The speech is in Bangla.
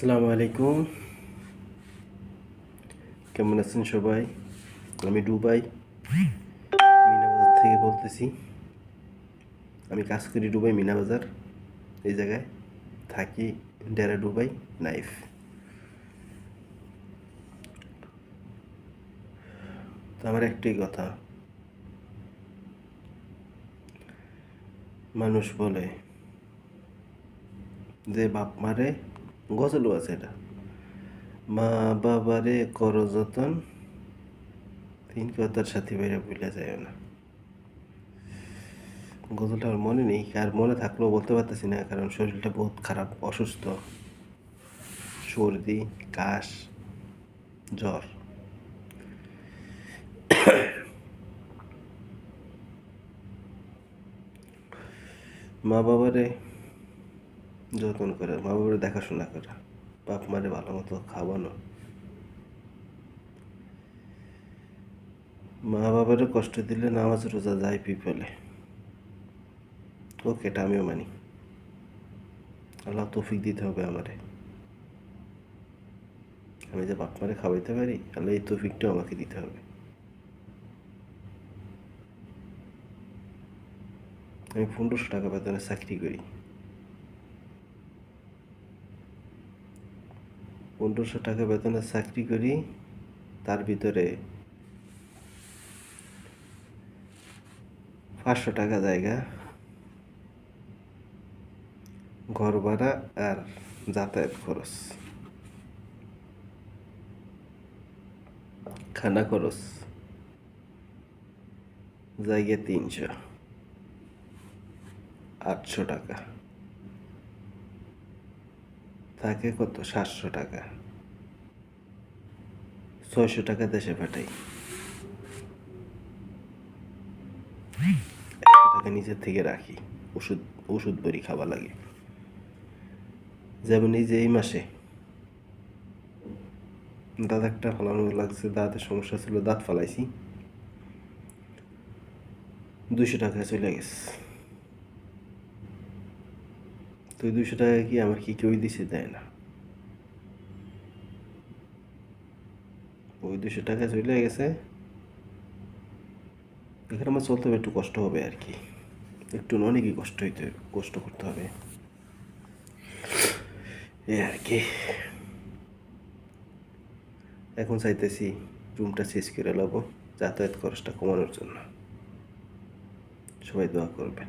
আসসালামু আলাইকুম। কেমন আছেন সবাই? আমি দুবাই মিনাবাজার থেকে বলতেছি। আমি কাজ করি দুবাই মিনাবাজার, এই জায়গায় থাকি। ডেরা দুবাই নাইফ। তো আমার একটাই কথা, মানুষ বলে যে বাপ মারে, গজলও আছে এটা, মা বাবারে করো যতন, তিন কথার সাথে বাইরে ভুলে যায় না। গজলটা আমার মনে নেই, আর মনে থাকলেও বলতে পারতেছি না, কারণ শরীরটা বহুত খারাপ, অসুস্থ, সর্দি, কাশ, জ্বর। মা বাবারে যত্ন করে, মা বাবারে দেখাশোনা করা, বাপ মারে ভালো মতো খাওয়ানো, মা বাবারে কষ্ট দিলে নামাজ রোজা যায় ফেলে। ওকে, এটা আমিও মানি। আল্লাহ তৌফিক দিতে হবে আমারে, আমি যে বাপ মারে খাওয়াইতে পারি, আল্লাহ এই তৌফিকটাও আমাকে দিতে হবে। আমি 1500 টাকা বেতনে চাকরি করি। 1500 টাকা বেতনে চাকরি করি, তার ভিতরে 500 টাকা জায়গা ঘর ভাড়া আর যাতায়াত খরচ, খানা খরচ জায়গা 300, 800 টাকা থাকে, কত 700 টাকা, 600 টাকা দেশে পাঠাই, 100 টাকা নিজের থেকে রাখি, ওষুধ ওষুধ বড়ি খাওয়া লাগে। যেমন এই যে এই মাসে দাঁত একটা ফালানো লাগছে, দাঁতের সমস্যা ছিল, দাঁত ফালাইছি, 200 টাকা চলে গেছে। তো 200 টাকা কি আমার কি কেউই দিছে? দেয় না। ওই 200 টাকা চলে গেছে, এখানে আমার চলতে হবে, একটু কষ্ট হবে আর কি, একটু অনেকই কষ্ট করতে হবে এই আর কি। এখন চাইতেছি রুমটা চেঞ্জ করে নেবো, যাতায়াত খরচটা কমানোর জন্য। সবাই দোয়া করবেন।